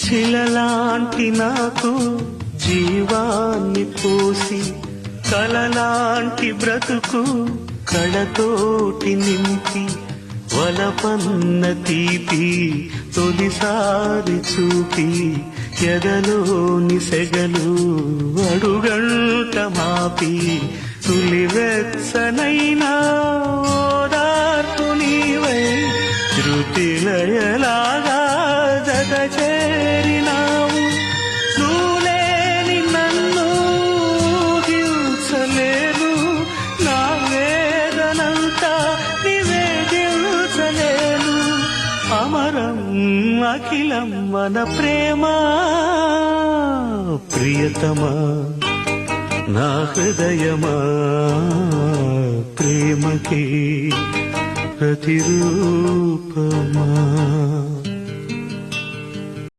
శిలలాంటి నాకు జీవాన్ని పోసి కలలాంటి బ్రతుకు కళతోటి నింపి వలపన్న తీపి తొలిసారి చూపి ఎదలోని సెగలు అడుగంట మాపి తులివెచ్చనైనా ఓదార్పు నీవై శృతిలయలాగా జత చేరినావు. నువ్వులేని నన్ను హింసలేను, నా వేదనంతా నివేదించలేను. అమరం అఖిలం మన ప్రేమ ప్రియతమా నా హృదయమా ప్రేమకి ప్రతిరూపమా.